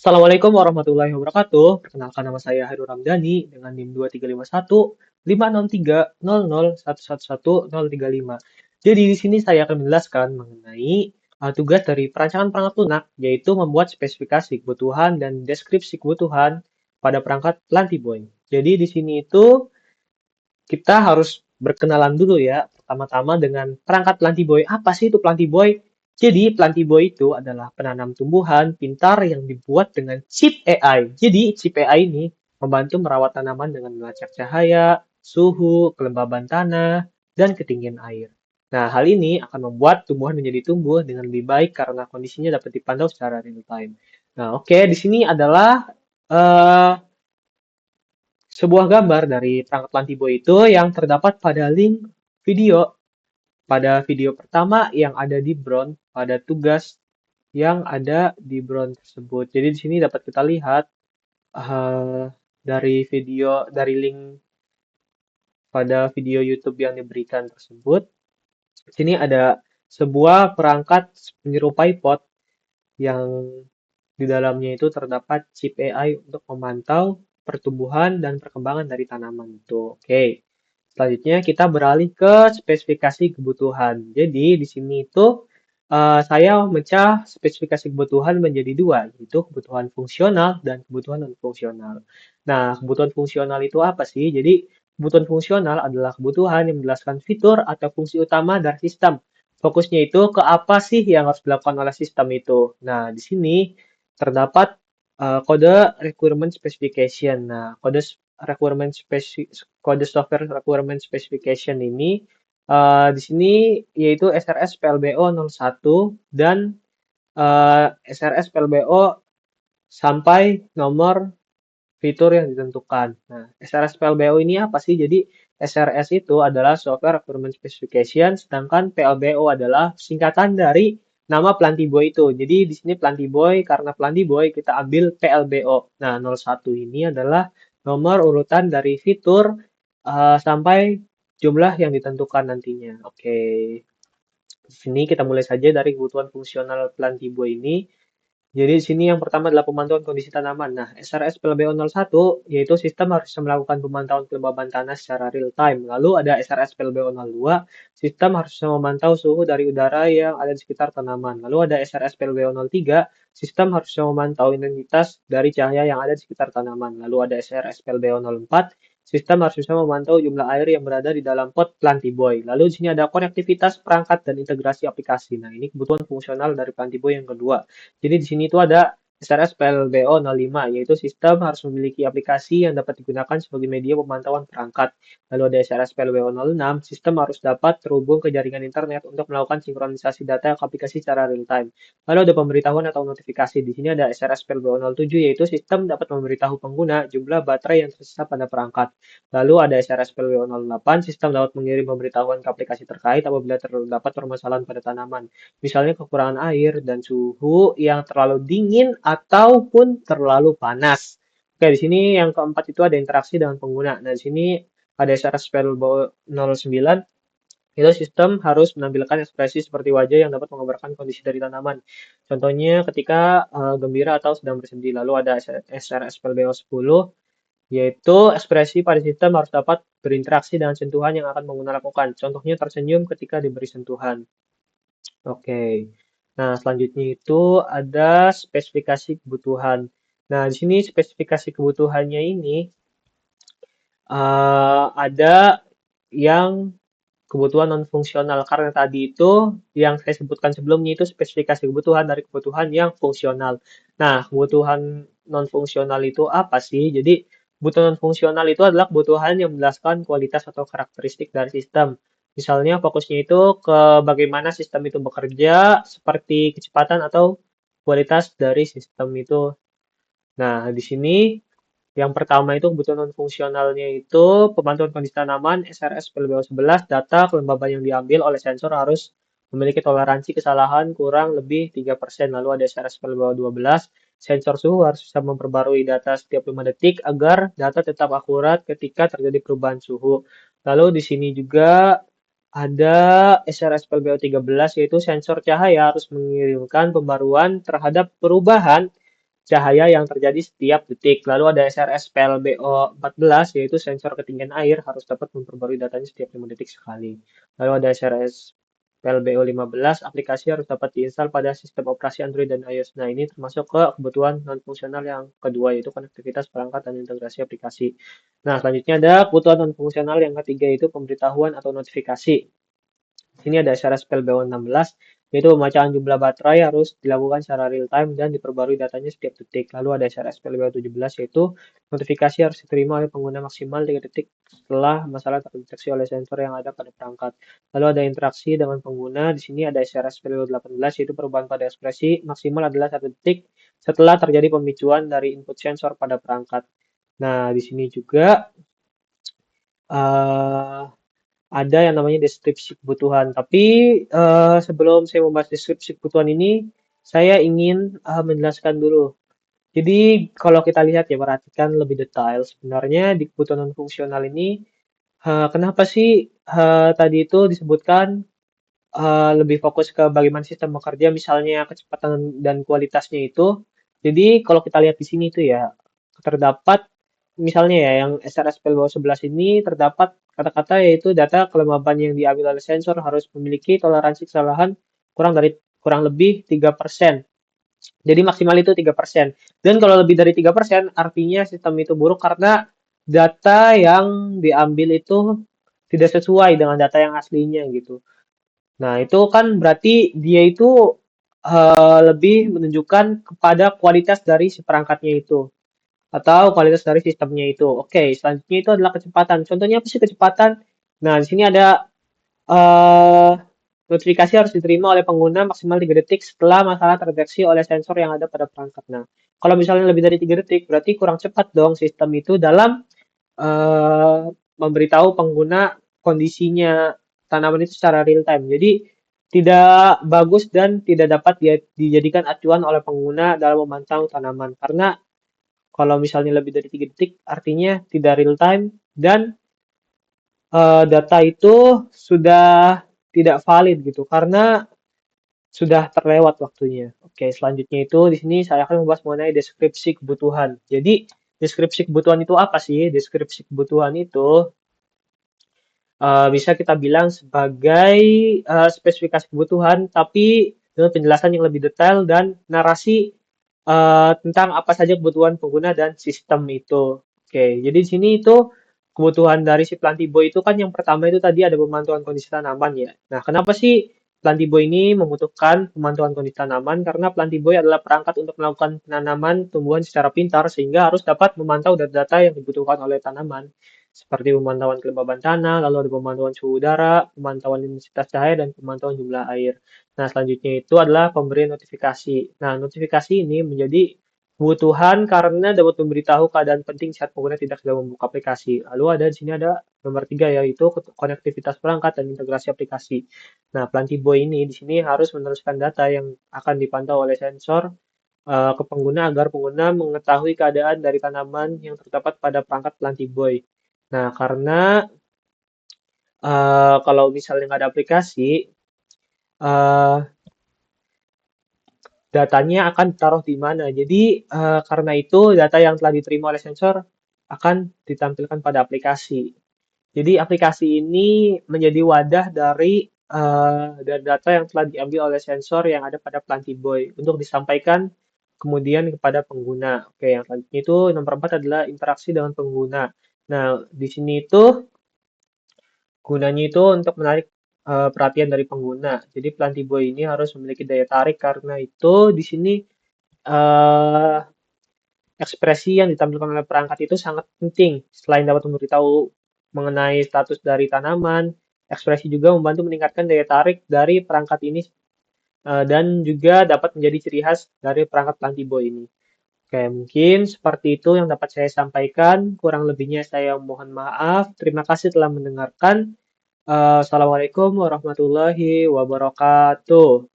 Assalamualaikum warahmatullahi wabarakatuh. Perkenalkan nama saya Hairul Ramdhani dengan NIM 2351 5630011111035. Jadi di sini saya akan menjelaskan mengenai tugas dari perancangan perangkat lunak, yaitu membuat spesifikasi kebutuhan dan deskripsi kebutuhan pada perangkat Lantiboy. Jadi di sini itu kita harus berkenalan dulu ya, pertama-tama dengan perangkat Plantiboy. Apa sih itu Plantiboy? Jadi Plantiboy itu adalah penanam tumbuhan pintar yang dibuat dengan chip AI. Jadi chip AI ini membantu merawat tanaman dengan melacak cahaya, suhu, kelembaban tanah, dan ketinggian air. Nah, hal ini akan membuat tumbuhan menjadi tumbuh dengan lebih baik karena kondisinya dapat dipantau secara real time. Nah, oke, di sini adalah eh, sebuah gambar dari perangkat Lantibo itu yang terdapat pada link video. Pada video pertama yang ada di Bron, pada tugas yang ada di Bron tersebut. Jadi di sini dapat kita lihat dari video, dari link pada video YouTube yang diberikan tersebut. Di sini ada sebuah perangkat penyerupai pot yang di dalamnya itu terdapat chip AI untuk memantau pertumbuhan dan perkembangan dari tanaman itu. Oke. Selanjutnya kita beralih ke spesifikasi kebutuhan. Jadi di sini itu saya memecah spesifikasi kebutuhan menjadi dua, yaitu kebutuhan fungsional dan kebutuhan non fungsional. Nah, kebutuhan fungsional itu apa sih? Jadi kebutuhan fungsional adalah kebutuhan yang menjelaskan fitur atau fungsi utama dari sistem. Fokusnya itu ke apa sih yang harus dilakukan oleh sistem itu. Nah, di sini terdapat kode requirement specification. Nah, kode software requirement specification ini di sini yaitu SRS PLBO 01 dan SRS PLBO sampai nomor fitur yang ditentukan. Nah, SRS PLBO ini apa sih? Jadi SRS itu adalah Software Requirement Specification, sedangkan PLBO adalah singkatan dari nama Plantiboy itu. Jadi di sini Plantiboy, karena Plantiboy kita ambil PLBO. Nah, 01 ini adalah nomor urutan dari fitur sampai jumlah yang ditentukan nantinya. Oke. Di sini kita mulai saja dari kebutuhan fungsional Plantiboy ini. Jadi di sini yang pertama adalah pemantauan kondisi tanaman. Nah, SRS PLBO 01 yaitu sistem harus bisa melakukan pemantauan kelembaban tanah secara real time. Lalu ada SRS PLBO 02, sistem harus bisa memantau suhu dari udara yang ada di sekitar tanaman. Lalu ada SRS PLBO 03, sistem harus bisa memantau intensitas dari cahaya yang ada di sekitar tanaman. Lalu ada SRS PLBO 04, sistem harus bisa memantau jumlah air yang berada di dalam pot Plantiboy. Lalu di sini ada konektivitas perangkat dan integrasi aplikasi. Nah, ini kebutuhan fungsional dari Plantiboy yang kedua. Jadi di sini itu ada SRS PLBO 05, yaitu sistem harus memiliki aplikasi yang dapat digunakan sebagai media pemantauan perangkat. Lalu ada SRS PLBO 06, sistem harus dapat terhubung ke jaringan internet untuk melakukan sinkronisasi data ke aplikasi secara real time. Lalu ada pemberitahuan atau notifikasi. Di sini ada SRS PLBO 07, yaitu sistem dapat memberitahu pengguna jumlah baterai yang tersisa pada perangkat. Lalu ada SRS PLBO 08, sistem dapat mengirim pemberitahuan ke aplikasi terkait apabila terdapat permasalahan pada tanaman. Misalnya kekurangan air dan suhu yang terlalu dingin ataupun terlalu panas. Oke, di sini yang keempat itu ada interaksi dengan pengguna. Nah, di sini ada SRS Spellbow 09, itu sistem harus menampilkan ekspresi seperti wajah yang dapat mengabarkan kondisi dari tanaman. Contohnya ketika gembira atau sedang bersedih. Lalu ada SRS Spellbow 10, yaitu ekspresi pada sistem harus dapat berinteraksi dengan sentuhan yang akan pengguna lakukan. Contohnya tersenyum ketika diberi sentuhan. Oke. Nah, selanjutnya itu ada spesifikasi kebutuhan. Nah, di sini spesifikasi kebutuhannya ini ada yang kebutuhan non fungsional karena tadi itu yang saya sebutkan sebelumnya itu spesifikasi kebutuhan dari kebutuhan yang fungsional. Nah, kebutuhan non fungsional itu apa sih? Jadi, kebutuhan non fungsional itu adalah kebutuhan yang menjelaskan kualitas atau karakteristik dari sistem. Misalnya fokusnya itu ke bagaimana sistem itu bekerja, seperti kecepatan atau kualitas dari sistem itu. Nah, di sini yang pertama itu kebutuhan non fungsionalnya itu pemantauan kondisi tanaman SRS PLBO 11, data kelembaban yang diambil oleh sensor harus memiliki toleransi kesalahan kurang lebih 3%. Lalu ada SRS PLBO 12, sensor suhu harus bisa memperbarui data setiap 5 detik agar data tetap akurat ketika terjadi perubahan suhu. Lalu di sini juga ada SRS PLBO 13, yaitu sensor cahaya harus mengirimkan pembaruan terhadap perubahan cahaya yang terjadi setiap detik. Lalu ada SRS PLBO 14, yaitu sensor ketinggian air harus dapat memperbarui datanya setiap 5 detik sekali. Lalu ada SRS PLBO 15, aplikasi harus dapat diinstal pada sistem operasi Android dan iOS. Nah, ini termasuk ke kebutuhan non-fungsional yang kedua, yaitu konektivitas perangkat dan integrasi aplikasi. Nah, selanjutnya ada kebutuhan non-fungsional yang ketiga, yaitu pemberitahuan atau notifikasi. Sini ada SRS PLBO 16, yaitu pembacaan jumlah baterai harus dilakukan secara real time dan diperbarui datanya setiap detik. Lalu ada SRS PLBO 17, yaitu notifikasi harus diterima oleh pengguna maksimal 3 detik setelah masalah terdeteksi oleh sensor yang ada pada perangkat. Lalu ada interaksi dengan pengguna. Di sini ada SRS PLBO 18, yaitu perubahan pada ekspresi maksimal adalah 1 detik setelah terjadi pemicuan dari input sensor pada perangkat. Nah, di sini juga uh, ada yang namanya deskripsi kebutuhan. Tapi sebelum saya membahas deskripsi kebutuhan ini, saya ingin menjelaskan dulu. Jadi kalau kita lihat ya, perhatikan lebih detail. Sebenarnya di kebutuhan fungsional ini, kenapa sih tadi itu disebutkan lebih fokus ke bagaimana sistem bekerja, misalnya kecepatan dan kualitasnya itu. Jadi kalau kita lihat di sini tuh ya, terdapat misalnya ya yang SRS bawah 11 ini terdapat kata-kata yaitu data kelembaban yang diambil oleh sensor harus memiliki toleransi kesalahan kurang lebih 3%. Jadi maksimal itu 3%. Dan kalau lebih dari 3%, artinya sistem itu buruk karena data yang diambil itu tidak sesuai dengan data yang aslinya gitu. Nah, itu kan berarti dia itu lebih menunjukkan kepada kualitas dari si perangkatnya itu atau kualitas dari sistemnya itu. Oke, selanjutnya itu adalah kecepatan. Contohnya apa sih kecepatan? Nah, di sini ada eh, notifikasi harus diterima oleh pengguna maksimal 3 detik setelah masalah terdeteksi oleh sensor yang ada pada perangkat. Nah, kalau misalnya lebih dari 3 detik, berarti kurang cepat dong sistem itu dalam eh, memberitahu pengguna kondisinya tanaman itu secara real time. Jadi tidak bagus dan tidak dapat dijadikan acuan oleh pengguna dalam memantau tanaman karena kalau misalnya lebih dari 3 detik artinya tidak real time dan data itu sudah tidak valid gitu karena sudah terlewat waktunya. Oke, selanjutnya itu di sini saya akan membahas mengenai deskripsi kebutuhan. Jadi deskripsi kebutuhan itu apa sih? Deskripsi kebutuhan itu bisa kita bilang sebagai spesifikasi kebutuhan, tapi dengan penjelasan yang lebih detail dan narasi tentang apa saja kebutuhan pengguna dan sistem itu. Oke, jadi di sini itu kebutuhan dari si Plantiboy itu kan yang pertama itu tadi ada pemantauan kondisi tanaman ya. Nah, kenapa sih Plantiboy ini membutuhkan pemantauan kondisi tanaman? Karena Plantiboy adalah perangkat untuk melakukan penanaman tumbuhan secara pintar sehingga harus dapat memantau data-data yang dibutuhkan oleh tanaman seperti pemantauan kelembaban tanah, lalu ada pemantauan suhu udara, pemantauan intensitas cahaya, dan pemantauan jumlah air. Nah, selanjutnya itu adalah pemberian notifikasi. Nah, notifikasi ini menjadi kebutuhan karena dapat memberitahu keadaan penting saat pengguna tidak sedang membuka aplikasi. Lalu ada di sini ada nomor 3 yaitu konektivitas perangkat dan integrasi aplikasi. Nah, Plantiboy ini di sini harus meneruskan data yang akan dipantau oleh sensor ke pengguna agar pengguna mengetahui keadaan dari tanaman yang terdapat pada perangkat Plantiboy. Nah, karena kalau misalnya nggak ada aplikasi, uh, datanya akan ditaruh di mana. Jadi, karena itu data yang telah diterima oleh sensor akan ditampilkan pada aplikasi. Jadi, aplikasi ini menjadi wadah dari data yang telah diambil oleh sensor yang ada pada Plantiboy untuk disampaikan kemudian kepada pengguna. Oke, yang selanjutnya itu nomor 4 adalah interaksi dengan pengguna. Nah, di sini itu gunanya itu untuk menarik perhatian dari pengguna. Jadi Plantiboy ini harus memiliki daya tarik karena itu di sini eh, ekspresi yang ditampilkan oleh perangkat itu sangat penting. Selain dapat memberitahu mengenai status dari tanaman, ekspresi juga membantu meningkatkan daya tarik dari perangkat ini dan juga dapat menjadi ciri khas dari perangkat Plantiboy ini. Oke, mungkin seperti itu yang dapat saya sampaikan. Kurang lebihnya saya mohon maaf. Terima kasih telah mendengarkan. Assalamualaikum warahmatullahi wabarakatuh.